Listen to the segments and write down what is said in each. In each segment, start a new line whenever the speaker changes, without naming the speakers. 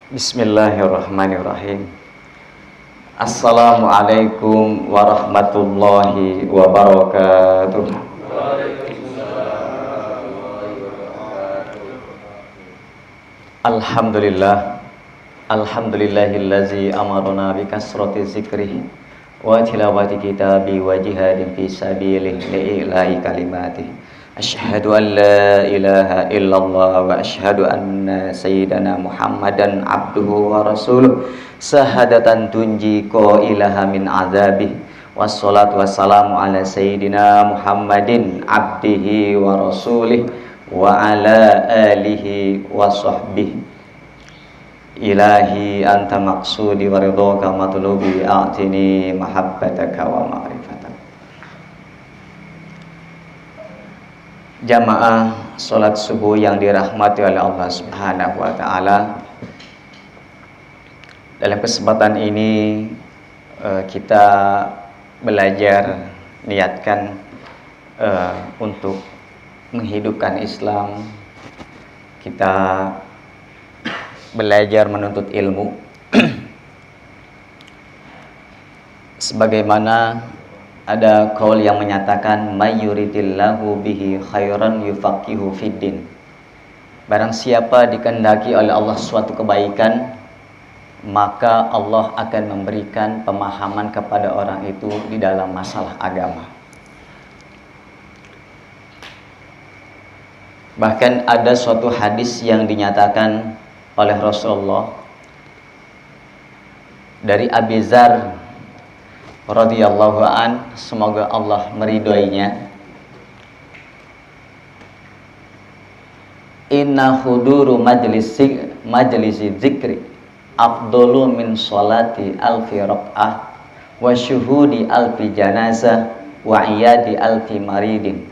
Bismillahirrahmanirrahim. Assalamualaikum warahmatullahi wabarakatuh. Alhamdulillah. Alhamdulillahillazi amarna bi kasrati zikrih wa tilawati kitabi wa jihadin fi sabilihi li'ilahi kalimati. Asyhadu an la ilaha illallah wa asyhadu anna sayyidana Muhammadan abduhu wa rasuluh sahadatan tunji qailaha min azabih. Wassalatu wassalamu ala sayyidina Muhammadin abdihi wa rasulih wa ala alihi wa sahbihi. Ilahi anta maqsudi wa ridhaka matlubi a'tini mahabbataka wa ma'rifataka. Jamaah salat subuh yang dirahmati oleh Allah Subhanahu wa taala. Dalam kesempatan ini kita belajar niatkan untuk menghidupkan Islam. Kita belajar menuntut ilmu sebagaimana ada qaul yang menyatakan may yuridillahu bihi khairan yufaqihu fiddin. Barang siapa dikehendaki oleh Allah suatu kebaikan, maka Allah akan memberikan pemahaman kepada orang itu di dalam masalah agama. Bahkan ada suatu hadis yang dinyatakan oleh Rasulullah dari Abi Dzar radhiyallahu an, semoga Allah meridhoinya. Inna huduru majlisi dzikri afdalu min sholati alfi raq'ah wa syuhudi alfi janazah wa iyadi alfi maridin.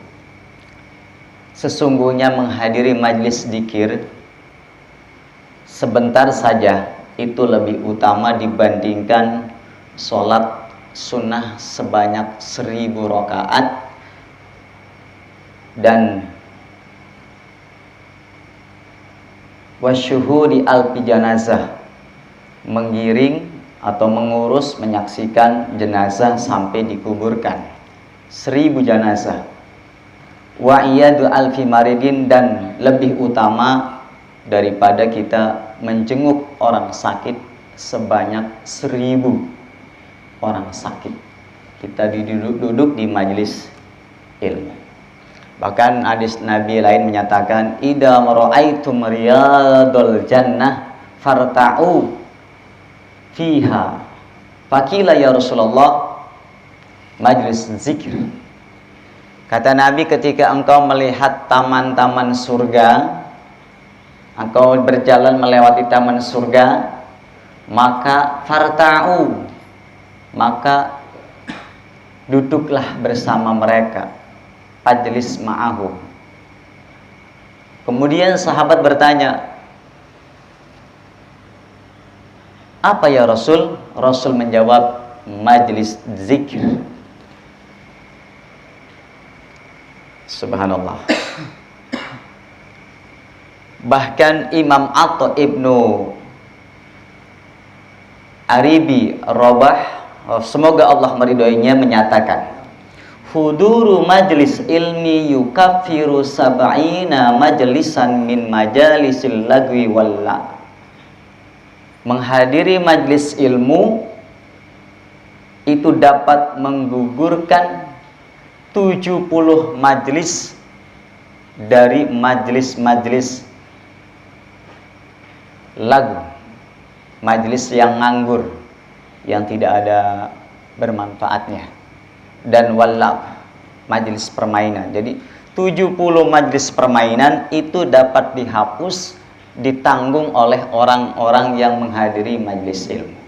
Sesungguhnya menghadiri majlis zikir sebentar saja itu lebih utama dibandingkan sholat sunnah sebanyak 1000 rakaat dan wasyuhudi alfi janazah, menggiring atau mengurus menyaksikan jenazah sampai dikuburkan 1000 jenazah. Wa iyadu alfi maridin, dan lebih utama daripada kita menjenguk orang sakit sebanyak 1000 orang sakit. Kita duduk di majelis ilmu. Bahkan hadis Nabi lain menyatakan idza mara'aitum riyadul jannah farta'u fiha. Faqila ya Rasulullah majlis zikir. Kata Nabi, ketika engkau melihat taman-taman surga, engkau berjalan melewati taman surga, maka farta'u, maka duduklah bersama mereka, fajlis ma'ahum. Kemudian sahabat bertanya, apa ya Rasul? Rasul menjawab, majlis zikir. Subhanallah. Bahkan Imam Atha ibnu Aribi Rabah, semoga Allah meridhoinya, menyatakan huduru majlis ilmi yukaffiru sab'ina majlisan min majalisil lagwi walla. Menghadiri majlis ilmu itu dapat menggugurkan 70 majlis dari majlis-majlis lagu, majlis yang nganggur, yang tidak ada bermanfaatnya, dan walab, majlis permainan. Jadi 70 majlis permainan itu dapat dihapus, ditanggung oleh orang-orang yang menghadiri majlis ilmu.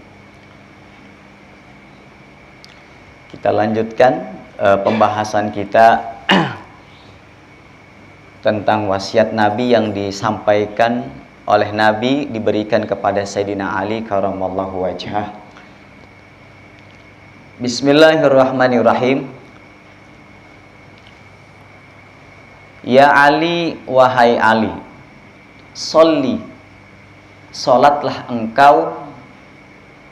Kita lanjutkan pembahasan kita tentang wasiat Nabi yang disampaikan oleh Nabi, diberikan kepada Sayyidina Ali karramallahu wajhah. Bismillahirrahmanirrahim. Ya Ali, wahai Ali, sholli, Salatlah engkau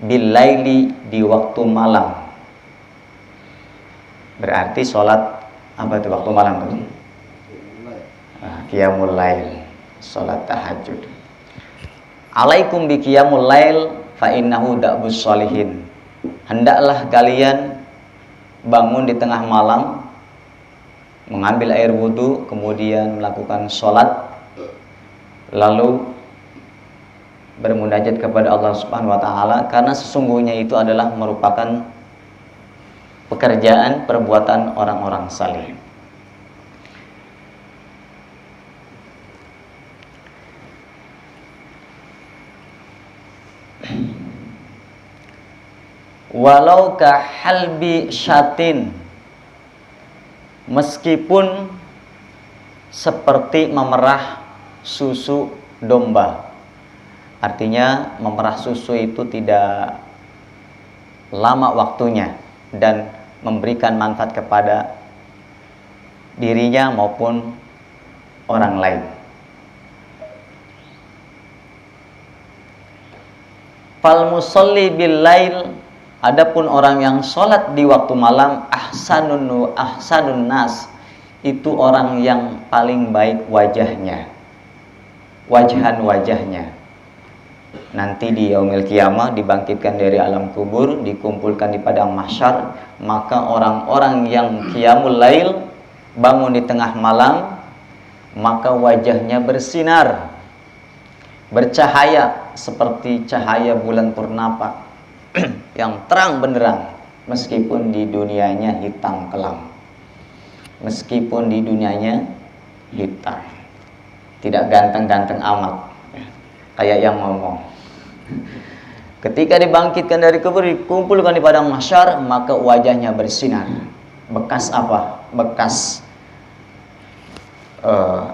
bilaili, di waktu malam. Berarti salat apa itu waktu malam tadi? Qiyamul lail, salat tahajud. Alaikum bi qiyamul lail fa innahu da'bus sholihin. Hendaklah kalian bangun di tengah malam, mengambil air wudhu, kemudian melakukan sholat, lalu bermunajat kepada Allah Subhanahu wa Ta'ala, karena sesungguhnya itu adalah merupakan pekerjaan perbuatan orang-orang saleh. Walau kahalbi syatin, meskipun seperti memerah susu domba. Artinya memerah susu itu tidak lama waktunya dan memberikan manfaat kepada dirinya maupun orang lain. Fal musalli bil lail, adapun orang yang sholat di waktu malam, ahsanun nas, itu orang yang paling baik wajahnya, wajahnya. Nanti di yaumil qiyamah dibangkitkan dari alam kubur, dikumpulkan di padang mahsyar, maka orang-orang yang qiyamul lail, bangun di tengah malam, maka wajahnya bersinar, bercahaya seperti cahaya bulan purnama yang terang benderang, meskipun di dunianya hitam kelam. Meskipun di dunianya hitam, tidak ganteng-ganteng amat, kayak yang ngomong. Ketika dibangkitkan dari kubur, dikumpulkan di padang mahsyar, maka wajahnya bersinar. Bekas apa? Bekas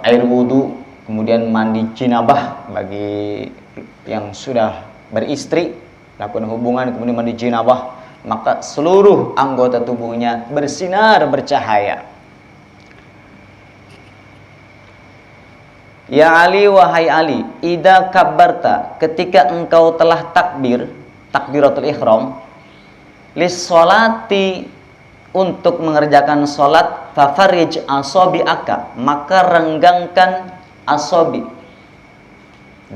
air wudhu, kemudian mandi jinabah bagi yang sudah beristri, lakukan hubungan kemudian mandi jinabah, maka seluruh anggota tubuhnya bersinar, bercahaya. Ya Ali, wahai Ali, idza kabbarta, ketika engkau telah takbir, takbiratul ihram, lis sholati, untuk mengerjakan sholat, fafarij asabi'aka, maka renggangkan asabi,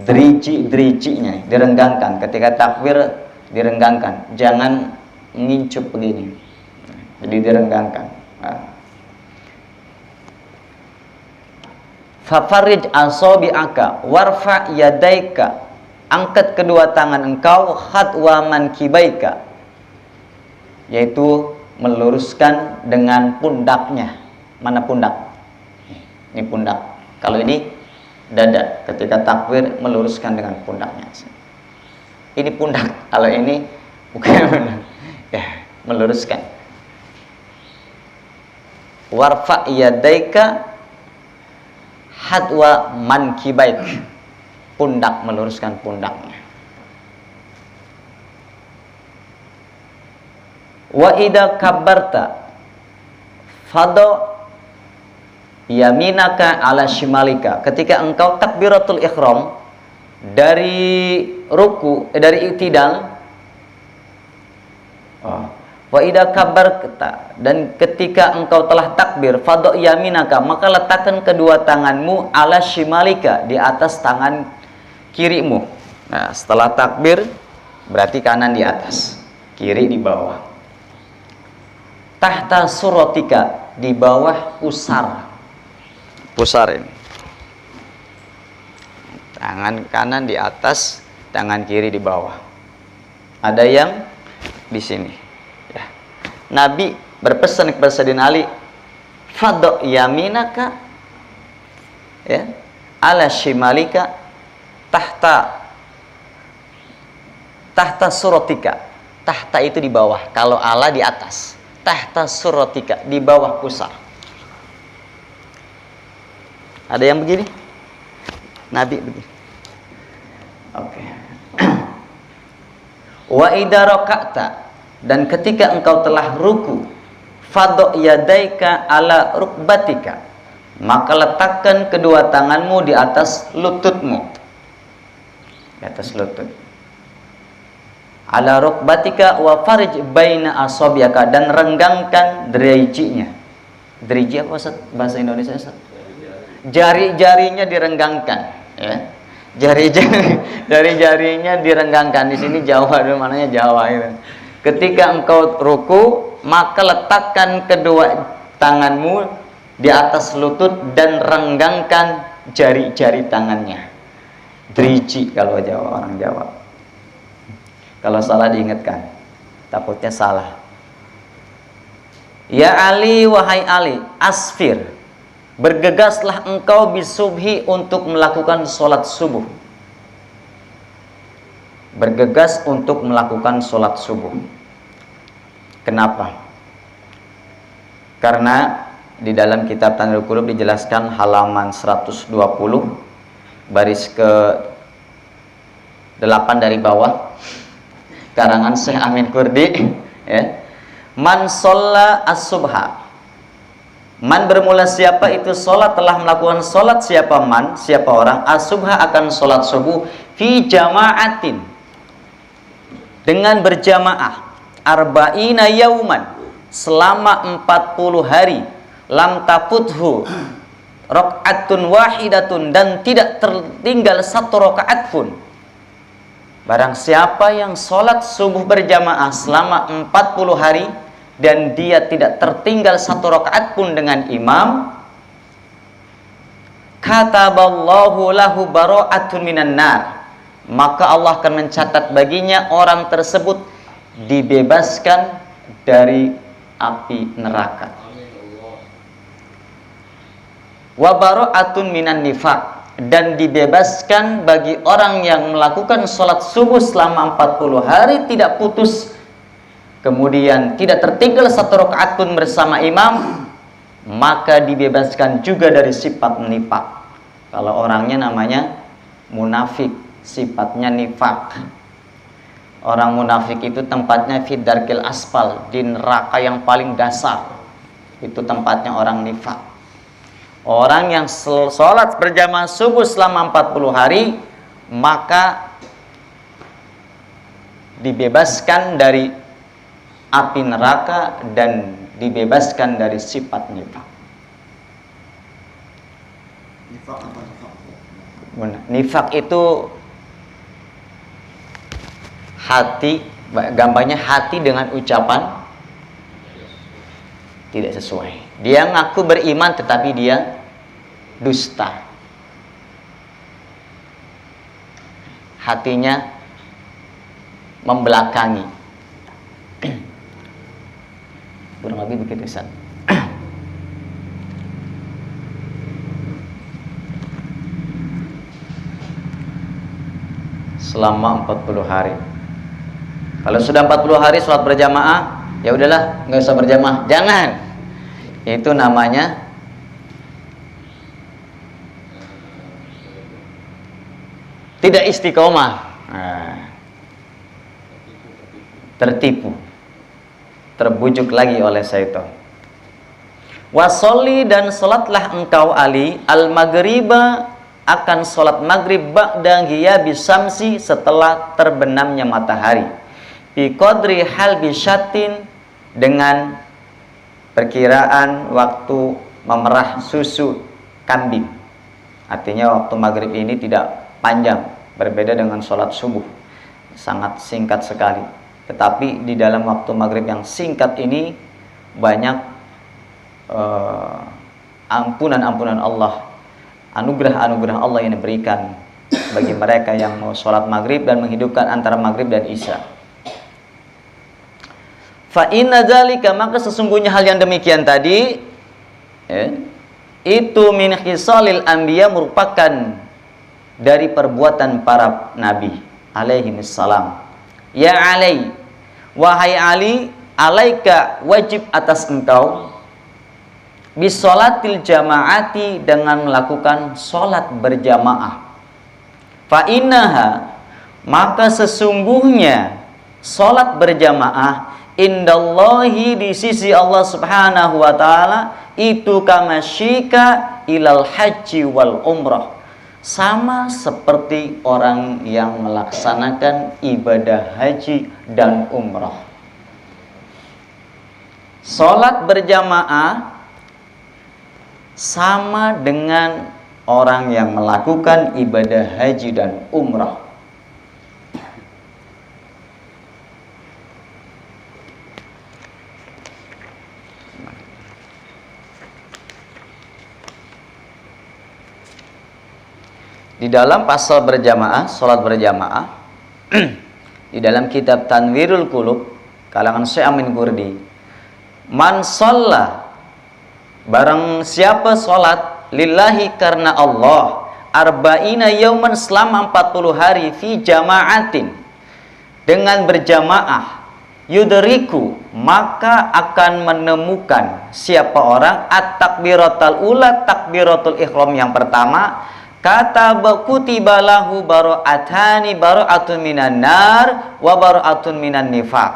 driji-drijinya direnggangkan. Ketika takbir direnggangkan, jangan ngincup begini, jadi direnggangkan. Fafarij asabi'aka warfa yadaika, angkat kedua tangan engkau, khatwa mankibaika, yaitu meluruskan dengan pundaknya. Mana pundak? Ini pundak. Kalau ini dada. Ketika takbir meluruskan dengan pundaknya. Ini pundak. Kalau ini bukan pundak. Ya, meluruskan. Warfa yadaika hadwa mankibaik, pundak, meluruskan pundaknya. Wa idza kabbarta fado yaminaka ala shimalika, ketika engkau takbiratul ihram dari ruku, dari i'tidal, wa idza kabbarta, dan ketika engkau telah takbir, fado yaminaka, maka letakkan kedua tanganmu ala shimalika, di atas tangan kirimu. Nah, setelah takbir berarti kanan di atas, kiri di bawah. Tahta surotika, di bawah pusar. Pusar ini. Tangan kanan di atas, tangan kiri di bawah. Ada yang di sini. Ya. Nabi berpesan kepada Sayyidina Ali, fado yaminaka, ya, ala shimalika, tahta surotika. Tahta itu di bawah, kalau ala di atas. Tahta surotika, di bawah pusar. Ada yang begini? Nabi begini. Oke. Wa idza raka'ta, dan ketika engkau telah ruku, fado yadaika ala rukbatika, maka letakkan kedua tanganmu di atas lututmu. di atas lutut. Ala rukbatika wa farij baina asabiaka, dan renggangkan derijinya. Deriji apa Ustaz bahasa Indonesia Ustaz? Jari-jarinya direnggangkan, ya. Jari-jarinya direnggangkan. Di sini Jawa, mananya Jawa itu. Ketika engkau ruku, maka letakkan kedua tanganmu di atas lutut dan renggangkan jari-jari tangannya. Driji kalau Jawa, orang Jawa. Kalau salah diingatkan, takutnya salah. Ya Ali, wahai Ali, asfir, bergegaslah engkau bisubhi untuk melakukan sholat subuh. Bergegas untuk melakukan sholat subuh. Kenapa? Karena di dalam kitab Tanwirul Qulub dijelaskan halaman 120 baris ke 8 dari bawah, karangan Syekh Amin Kurdi, ya. Man sholla as-subha, man bermula siapa itu sholat, telah melakukan sholat siapa man, siapa orang, as-subha akan sholat subuh, fi jama'atin, dengan berjamaah, arba'ina yauman, selama 40 hari, lam tafuthu rakaatun wahidatun, dan tidak tertinggal satu rakaat pun. Barang siapa yang sholat subuh berjamaah selama 40 hari dan dia tidak tertinggal satu rakaat pun dengan imam, kataballahu lahu bara'atun minan nar, maka Allah akan mencatat baginya orang tersebut dibebaskan dari api neraka. Wa bara'atun minan nifaq, dan dibebaskan bagi orang yang melakukan sholat subuh selama 40 hari tidak putus, kemudian tidak tertinggal satu rakaat pun bersama imam, maka dibebaskan juga dari sifat nifaq. Kalau orangnya namanya munafik, sifatnya nifaq. Orang munafik itu tempatnya fidarkil asfal, di neraka yang paling dasar. Itu tempatnya orang nifaq. Orang yang sholat berjamaah subuh selama 40 hari, maka dibebaskan dari api neraka dan dibebaskan dari sifat nifaq. Nifaq itu hati, gambarnya hati dengan ucapan tidak sesuai. Dia ngaku beriman tetapi dia dusta. Hatinya membelakangi. Kurang lebih begitu, Ustaz. Selama 40 hari. Kalau sudah 40 hari sholat berjamaah, ya udahlah, nggak usah berjamaah. Jangan. Itu namanya tidak istiqomah. Tertipu, terbujuk lagi oleh syaitan. Wasolli, dan sholatlah engkau Ali al-maghriba, akan sholat maghrib ba'da ghiyabis syamsi, setelah terbenamnya matahari, bi qadri halbi syatin, dengan perkiraan waktu memerah susu kambing. Artinya waktu maghrib ini tidak panjang, berbeda dengan sholat subuh, sangat singkat sekali. Tetapi di dalam waktu maghrib yang singkat ini banyak ampunan-ampunan Allah, anugerah-anugerah Allah yang diberikan bagi mereka yang mau sholat maghrib dan menghidupkan antara maghrib dan isya. Fa inna dzalika, maka sesungguhnya hal yang demikian tadi, itu min khisalil anbiya, merupakan dari perbuatan para nabi alaihimussalam. Ya Ali, wahai Ali, alaika, wajib atas engkau, bisolatil jamaati, dengan melakukan sholat berjamaah. Fa innaha, maka sesungguhnya sholat berjamaah, indallahi, di sisi Allah subhanahu wa ta'ala, itu kamasyika ilal haji wal umrah, sama seperti orang yang melaksanakan ibadah haji dan umrah. Sholat berjamaah sama dengan orang yang melakukan ibadah haji dan umrah. Di dalam pasal berjamaah, sholat berjamaah, di dalam kitab Tanwirul Qulub, kalangan Syekh Amin Qurdi, man sholla, barang siapa sholat, lillahi karena Allah, arba'ina yauman selama 40 hari, fi jama'atin, dengan berjamaah, yudriku, maka akan menemukan siapa orang, at-takbiratul ula, takbiratul ihram yang pertama, kata kutiba lahu bara'atani, bara'atun minan nar wa bara'atun minan nifaq,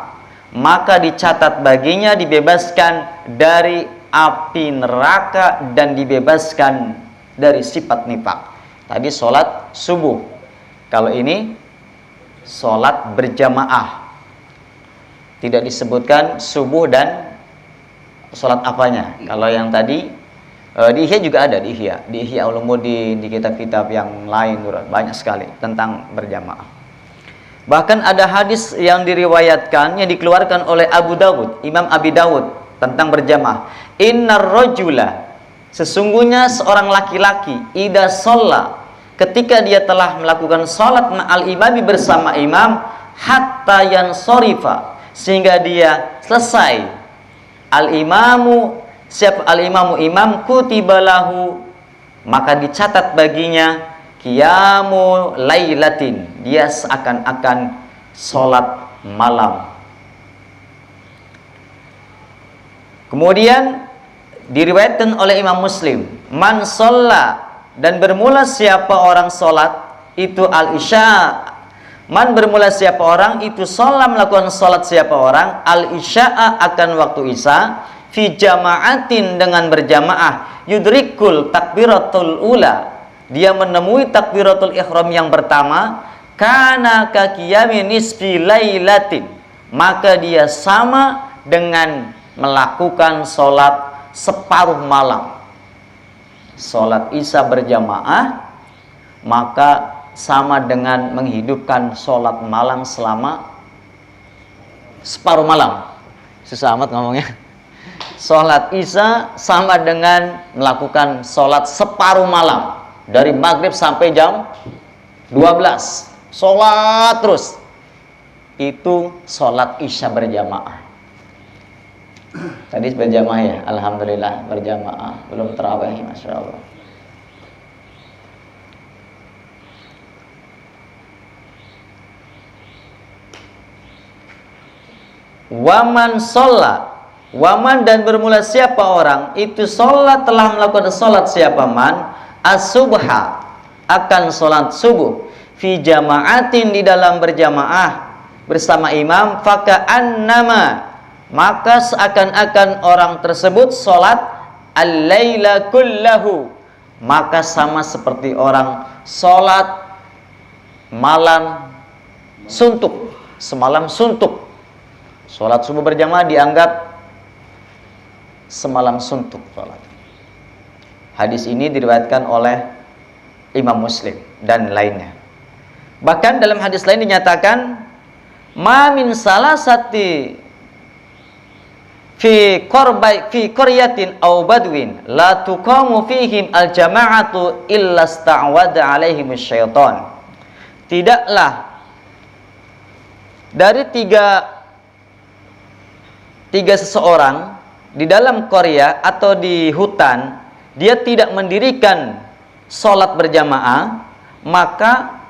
maka dicatat baginya dibebaskan dari api neraka dan dibebaskan dari sifat nifaq. Tadi sholat subuh, kalau ini sholat berjamaah, tidak disebutkan subuh dan sholat apanya. Kalau yang tadi di Ihya juga ada, di Ihya Ulumuddin, di kitab-kitab yang lain banyak sekali tentang berjamaah. Bahkan ada hadis yang diriwayatkan, yang dikeluarkan oleh Abu Dawud, Imam Abi Dawud, tentang berjamaah. Innar rajula, sesungguhnya seorang laki-laki, idza shalla, ketika dia telah melakukan salat ma'al imami, bersama imam, hatta yansorifa, sehingga dia selesai, al-imamu, siapa al-imamu, imam, kutibalahu, maka dicatat baginya qiyamu lailatin, dia seakan-akan sholat malam. Kemudian diriwayatkan oleh Imam Muslim, man sholla, dan bermula siapa orang sholat, itu al-isya, man bermula siapa orang, itu sholat, melakukan sholat siapa orang, al-isya'a, akan waktu isya, fi jama'atin, dengan berjamaah, yudrikul takbiratul ula, dia menemui takbiratul ihram yang pertama, kana kakiyami nisfi lailatin, maka dia sama dengan melakukan sholat separuh malam. Sholat isya berjamaah maka sama dengan menghidupkan sholat malam selama separuh malam. Susah amat ngomongnya. Sholat isya sama dengan melakukan sholat separuh malam, dari maghrib sampai jam 12, sholat terus. Itu sholat isya berjamaah. Tadi berjamaah ya, alhamdulillah berjamaah, belum tarawih, masya Allah. Waman sholat, waman, dan bermula siapa orang, itu sholat, telah melakukan sholat siapa man, as-subha, akan sholat subuh, fi jama'atin, di dalam berjamaah bersama imam, faka'annama, maka seakan-akan orang tersebut sholat al-laila kullahu, maka sama seperti orang sholat malam suntuk, semalam suntuk. Sholat subuh berjamaah dianggap semalam suntuk sholat. Hadis ini diriwayatkan oleh Imam Muslim dan lainnya. Bahkan dalam hadis lain dinyatakan, ma min salasati fi qaryatin aw badwin la tuqamu fihim al jama'atu illa sta'wada alaihim syaitan. Tidaklah dari tiga seseorang di dalam Korea atau di hutan, dia tidak mendirikan sholat berjamaah, maka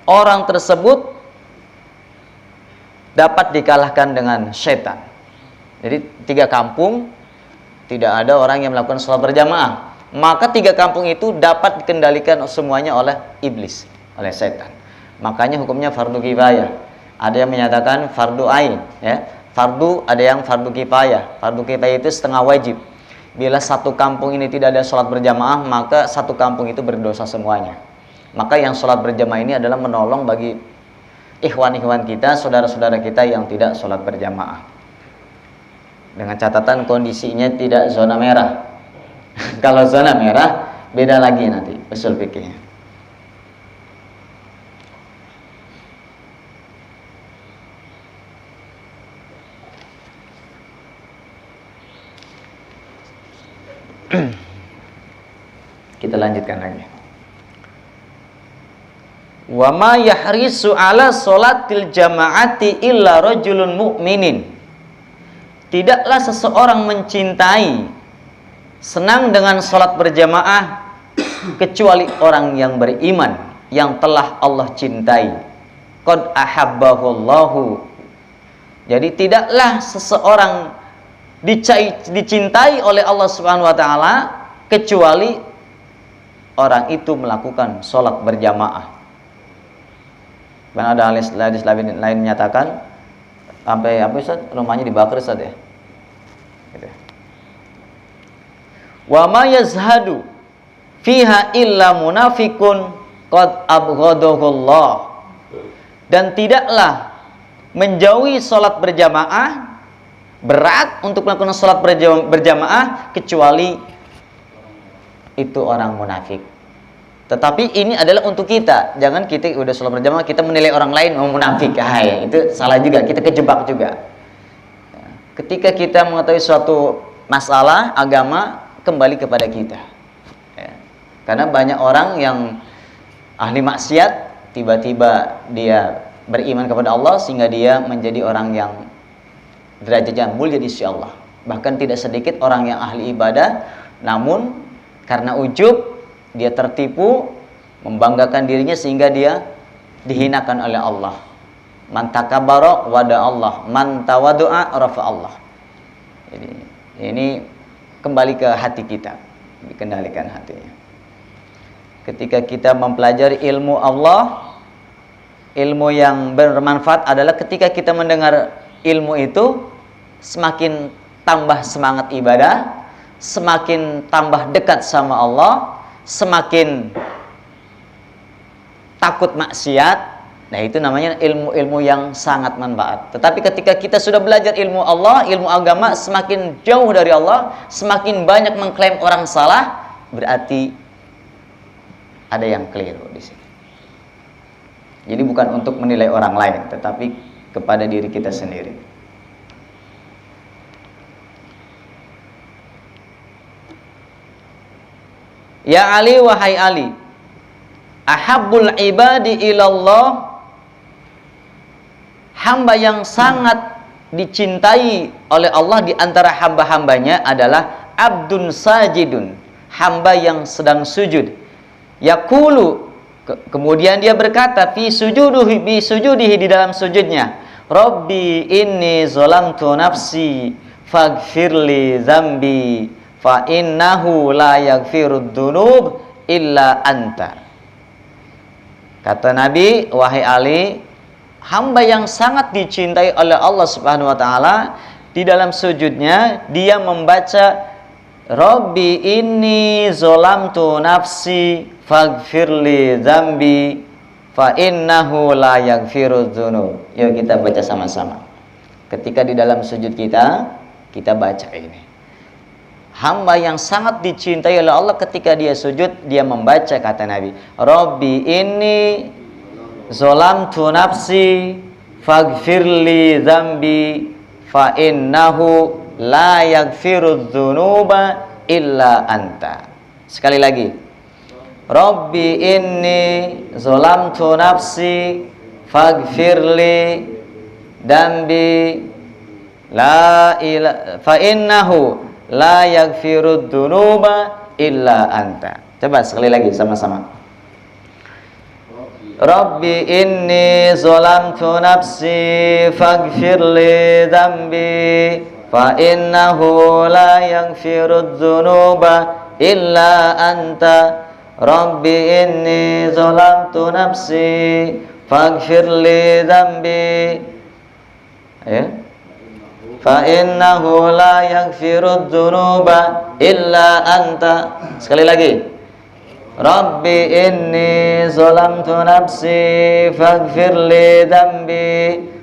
orang tersebut dapat dikalahkan dengan setan. Jadi 3 kampung tidak ada orang yang melakukan sholat berjamaah, maka 3 kampung itu dapat dikendalikan semuanya oleh iblis, oleh setan. Makanya hukumnya fardu kifayah. Ada yang menyatakan fardu ain, ya. Fardu, ada yang fardu kifayah. Fardu kifayah itu setengah wajib. Bila satu kampung ini tidak ada sholat berjamaah, maka satu kampung itu berdosa semuanya. Maka yang sholat berjamaah ini adalah menolong bagi ikhwan-ikhwan kita, saudara-saudara kita yang tidak sholat berjamaah. Dengan catatan kondisinya tidak zona merah. Kalau zona merah, beda lagi nanti usul fikihnya. Kita lanjutkan lagi. Wa ma yahrisu ala sholatil jama'ati illa rajulun mu'minin. Tidaklah seseorang mencintai, senang dengan sholat berjamaah kecuali orang yang beriman, yang telah Allah cintai. Qad ahabbahullahu. Jadi tidaklah seseorang dicintai oleh Allah Subhanahu wa taala kecuali orang itu melakukan sholat berjamaah. Dan ada hadis lain menyatakan sampai apa Ustaz? Rumahnya dibakar Ustaz ya. Gitu. Wa ma yazhadu fiha illa munafikun qad abghadahullah. Dan tidaklah menjauhi sholat berjamaah, berat untuk melakukan sholat berjamaah kecuali itu orang munafik. Tetapi ini adalah untuk kita. Jangan kita udah sholat berjamaah kita menilai orang lain mau munafik. Ya, itu salah juga. Kita kejebak juga. Ketika kita mengetahui suatu masalah agama, kembali kepada kita. Ya. Karena banyak orang yang ahli maksiat, tiba-tiba dia beriman kepada Allah sehingga dia menjadi orang yang derajatnya mulia di sisi Allah. Bahkan tidak sedikit orang yang ahli ibadah, namun karena ujub dia tertipu, membanggakan dirinya sehingga dia dihinakan oleh Allah. Man takabbara wada Allah, man tawadu'a rafa Allah. Jadi ini kembali ke hati kita, dikendalikan hatinya. Ketika kita mempelajari ilmu Allah, ilmu yang bermanfaat adalah ketika kita mendengar ilmu itu semakin tambah semangat ibadah, semakin tambah dekat sama Allah, semakin takut maksiat. Nah, itu namanya ilmu-ilmu yang sangat manfaat. Tetapi ketika kita sudah belajar ilmu Allah, ilmu agama, semakin jauh dari Allah, semakin banyak mengklaim orang salah, berarti ada yang keliru di sini. Jadi bukan untuk menilai orang lain, tetapi kepada diri kita sendiri. Ya Ali, wahai Ali, ahabbul ibadi ilallah, hamba yang sangat dicintai oleh Allah di antara hamba-hambanya adalah abdun sajidun, hamba yang sedang sujud. Yaqulu, kemudian dia berkata fi sujudihi, di dalam sujudnya, Rabbi inni zolamtu nafsi faghfirli zambi fa innahu la yaghfirud dzunub illa anta. Kata Nabi, wahai Ali, hamba yang sangat dicintai oleh Allah Subhanahu wa taala, di dalam sujudnya dia membaca Rabbi inni zolamtu nafsi faghfirli dzambi fa innahu la yaghfirudz dzunub. Yuk kita baca sama-sama. Ketika di dalam sujud kita baca ini. Hamba yang sangat dicintai oleh Allah ketika dia sujud, dia membaca kata Nabi, Rabbi inni zolamtu nafsi faghfirli dzambi fa innahu la yaghfirudz dzunuba illa anta. Sekali lagi, Rabbi inni zolamtu nafsi faghfirli dzambi la ilaha fa innahu la yaghfirud dzunuba illa anta. Coba sekali lagi sama-sama. Rabbi inni zolamtu nafsi faghfirli dzambi fa innahu la yaghfirud dzunuba illa anta. Rabbi inni zolamtu nafsi faghfirli dzambi. Ya. fa innahu la yaghfirudz dzunuba illa anta. Sekali lagi. Rabbi inni zalamtu nafsi faghfir li dzambi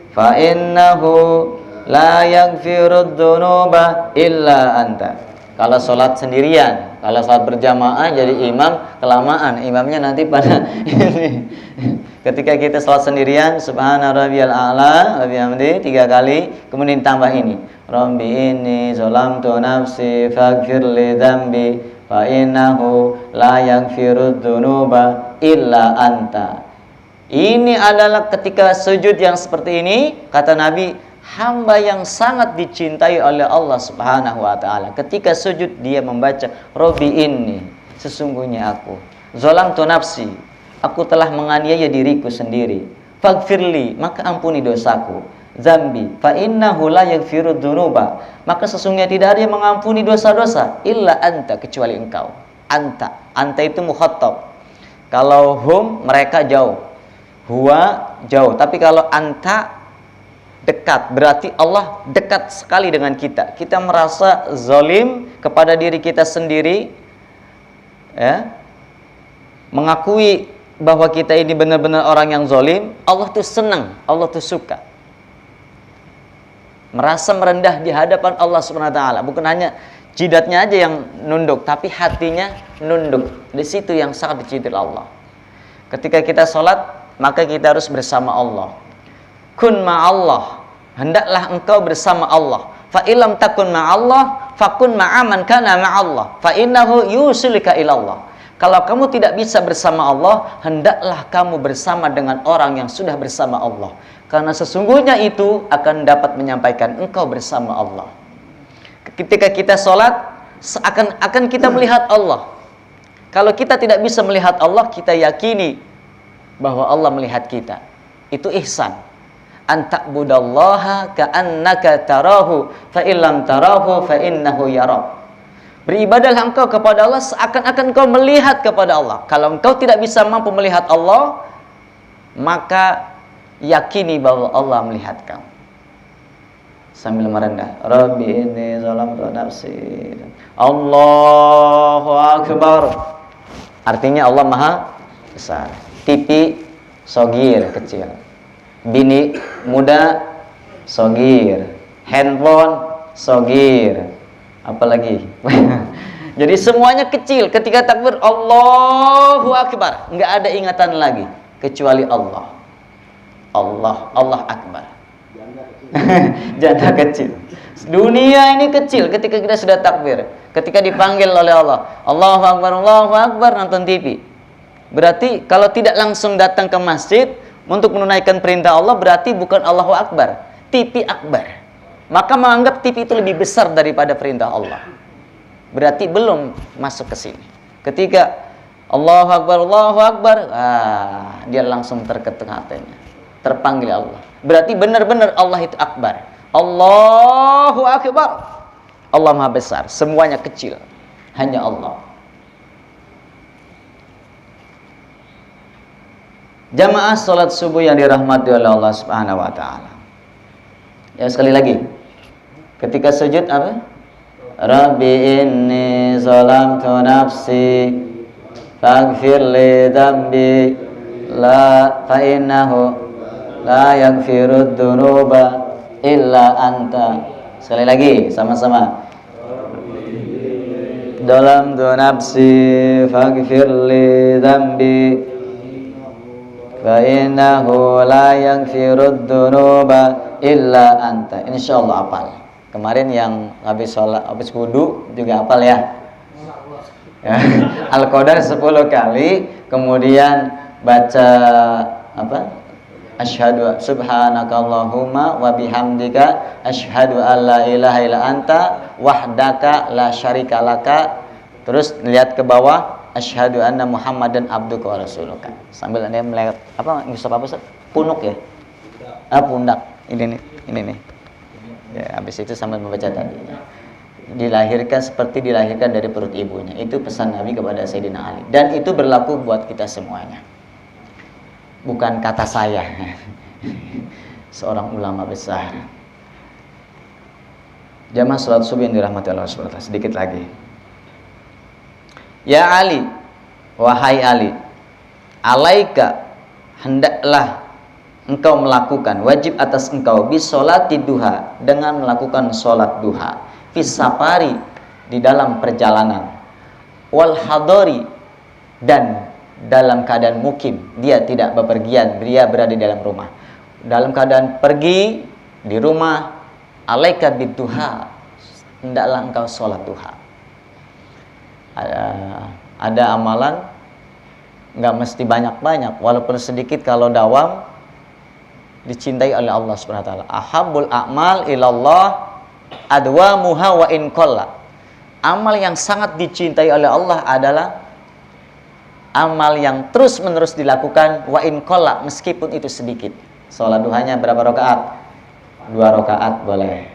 fa innahu la yaghfirudz dzunuba illa anta. Kalau sholat sendirian, kalau sholat berjamaah jadi imam kelamaan, imamnya nanti pada ini. Ketika kita sholat sendirian, subhana rabbiyal a'la wa bihamdi 3 kali, kemudian tambah ini, Rabbi inni zalamtu nafsi faghfir li dzambi fa innahu la yaghfirudz dzunuba illa anta. Ini adalah ketika sujud yang seperti ini, kata Nabi, hamba yang sangat dicintai oleh Allah Subhanahu wa taala. Ketika sujud dia membaca Rabbi inni, sesungguhnya aku zalamtu nafsi, aku telah menganiaya diriku sendiri. Faghfirli, maka ampuni dosaku. Zambi, fa innahu la yaghfirudz dzunuba, maka sesungguhnya tidak ada yang mengampuni dosa-dosa illa anta, kecuali engkau. Anta itu mukhatab. Kalau hum mereka jauh, huwa jauh, tapi kalau anta dekat, berarti Allah dekat sekali dengan kita. Kita merasa zalim kepada diri kita sendiri, ya, mengakui bahwa kita ini benar-benar orang yang zalim. Allah tuh senang, Allah tuh suka. Merasa merendah di hadapan Allah Subhanahu wa taala. Bukan hanya jidatnya aja yang nunduk, tapi hatinya nunduk. Di situ yang sangat dicintai Allah. Ketika kita sholat, maka kita harus bersama Allah. Kun ma'allah, hendaklah engkau bersama Allah. Fa illam takun ma'allah, fakun ma'aman kana ma'allah. Fa innahu yusilika ilallah. Kalau kamu tidak bisa bersama Allah, hendaklah kamu bersama dengan orang yang sudah bersama Allah. Karena sesungguhnya itu akan dapat menyampaikan engkau bersama Allah. Ketika kita sholat, akan kita melihat Allah. Kalau kita tidak bisa melihat Allah, kita yakini bahwa Allah melihat kita. Itu ihsan. Anta'budallaha ka'annaka tarahu fa illam tarahu fa innahu yarak. Beribadahlah engkau kepada Allah seakan-akan engkau melihat kepada Allah. Kalau engkau tidak bisa mampu melihat Allah, maka yakini bahwa Allah melihat kamu. Sambil merendah, Rabbi inni zalamtu nafsi. Allahu akbar. Artinya Allah Maha Besar. Tipi sogir, kecil. Bini muda sogir. Handphone sogir. Apalagi? Jadi semuanya kecil. Ketika takbir Allahu akbar, enggak ada ingatan lagi kecuali Allah. Allah akbar. Janda kecil. Dunia ini kecil ketika kita sudah takbir. Ketika dipanggil oleh Allah, Allahu akbar, nonton TV. Berarti kalau tidak langsung datang ke masjid untuk menunaikan perintah Allah, berarti bukan Allahu akbar, TV akbar. Maka menganggap TV itu lebih besar daripada perintah Allah. Berarti belum masuk ke sini. Ketika Allahu akbar, dia langsung terketuk hatinya. Terpanggil Allah. Berarti benar-benar Allah itu akbar. Allahu akbar. Allah Maha Besar. Semuanya kecil. Hanya Allah. Jamaah salat subuh yang dirahmati oleh Allah Subhanahu wa taala. Ya, sekali lagi. Ketika sujud apa? Rabbi inni zalamtu nafsi faghfir li dzambi la fa innahu la yaghfirudz dzunuba illa anta. Sekali lagi sama-sama. Zalamtu nafsi faghfir li dzambi fa innahu la yaghfirudz dzunuba illa anta. Insyaallah hafal. Kemarin yang habis sholat, habis wudu juga hafal ya. Al-Qadar 10 kali, kemudian baca apa? Asyhadu subhanakallahumma wa bihamdika asyhadu alla ilaha illa anta wahdaka la syarika laka. Terus lihat ke bawah, asyhadu anna Muhammadan abduka wa rasuluka. Sambil Anda melihat apa ngusap apa Ustaz? Punuk ya? Pundak. Ini nih. Ya, habis itu sambil membaca tadi. Dilahirkan seperti dilahirkan dari perut ibunya. Itu pesan Nabi kepada Sayyidina Ali. Dan itu berlaku buat kita semuanya. Bukan kata saya. Seorang ulama besar. Jamaah salat subuh yang dirahmati Allah Subhanahu wa taala, sedikit lagi. Ya Ali, wahai Ali, alaika, hendaklah engkau melakukan, wajib atas engkau bisolati duha, dengan melakukan sholat duha, fis safari, di dalam perjalanan, wal hadori, dan dalam keadaan mukim, dia tidak bepergian, dia berada di dalam rumah. Dalam keadaan pergi di rumah, alaika biduha, hendaklah engkau sholat duha. Ada amalan, nggak mesti banyak-banyak, walaupun sedikit, kalau dawam dicintai oleh Allah Subhanahu wa taala. Ahabbul a'mal ilallah adwamuha wa in qalla. Amal yang sangat dicintai oleh Allah adalah amal yang terus-menerus dilakukan, wa in qalla, meskipun itu sedikit. Salat duhanya berapa rakaat? 2 rakaat boleh,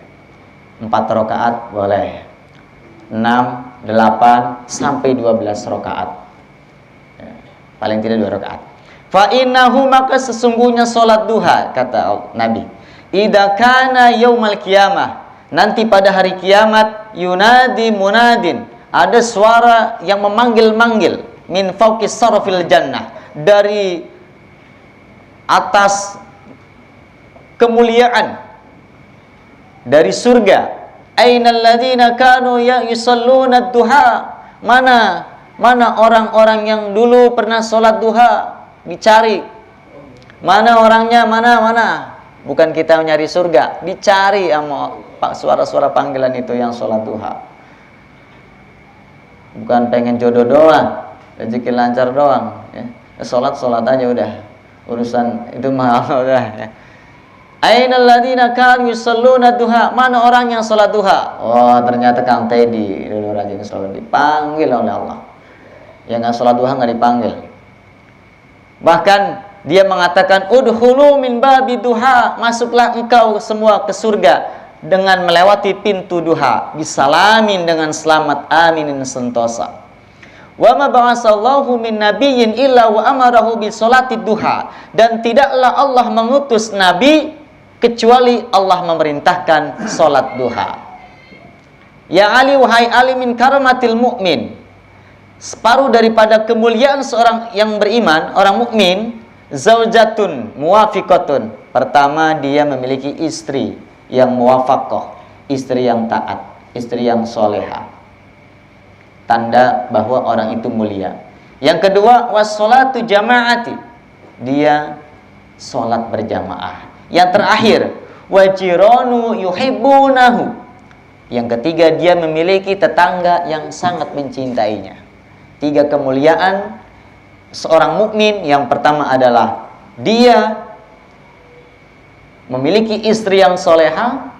4 rakaat boleh, 6, 8 sampai 12 rakaat. Paling tidak 2 rakaat. Fa innahu, maka sesungguhnya salat duha, kata Nabi, idza kana yaumal qiyamah, nanti pada hari kiamat, yunadi munadin, ada suara yang memanggil-manggil, min fauqis sarfil jannah, dari atas kemuliaan, dari surga, ainal ladzina kanu yusalluna duha, mana orang-orang yang dulu pernah sholat duha, dicari. Mana orangnya, mana. Bukan kita mencari surga, dicari sama suara-suara panggilan itu yang sholat duha. Bukan pengen jodoh doang, rezeki lancar doang, ya. Sholat aja udah, urusan itu mahal udah, ya. Ainal ladzina kanu yusalluna duha, mana orang yang sholat duha? Oh, ternyata Kang Teddy dulu rajin sholat, dipanggil oleh Allah. Yang nggak sholat duha nggak dipanggil. Bahkan dia mengatakan, udhulu min babi duha, masuklah engkau semua ke surga dengan melewati pintu duha, bisalamin, dengan selamat, aminin, sentosa. Wa ma ba'asallahu min nabiyyin illa wa amarahu bi sholati duha, dan tidaklah Allah mengutus nabi kecuali Allah memerintahkan sholat duha. Ya Ali, wahai Ali, min karamatil mu'min, separuh daripada kemuliaan seorang yang beriman, orang mukmin, zaujatun muwafiqatun, pertama dia memiliki istri yang muwafaqah, istri yang taat, istri yang soleha, tanda bahwa orang itu mulia. Yang kedua, wassolatu jamaati, dia sholat berjamaah. Yang terakhir, wajironu yuhibbunahu, yang ketiga dia memiliki tetangga yang sangat mencintainya. 3 kemuliaan seorang mukmin. Yang pertama adalah dia memiliki istri yang soleha.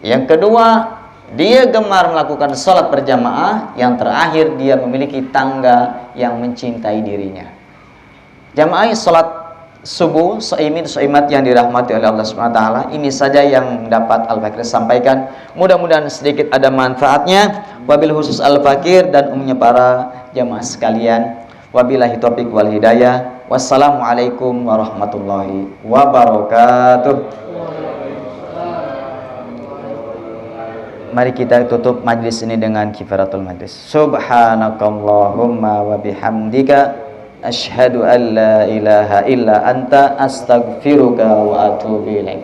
Yang kedua, dia gemar melakukan sholat berjamaah. Yang terakhir, dia memiliki tangga yang mencintai dirinya. Jamaah sholat subuh, soimat yang dirahmati oleh Allah SWT, ini saja yang dapat Al-Fakir sampaikan. Mudah-mudahan sedikit ada manfaatnya. Wabil khusus Al-Fakir dan umumnya para jamaah sekalian. Wabillahi taufiq wal hidayah. Wassalamualaikum warahmatullahi wabarakatuh. Mari kita tutup majlis ini dengan kifaratul majlis. Subhanakallahumma wa bihamdika, asyhadu an la ilaha illa anta, astaghfiruka wa atubu ilaik.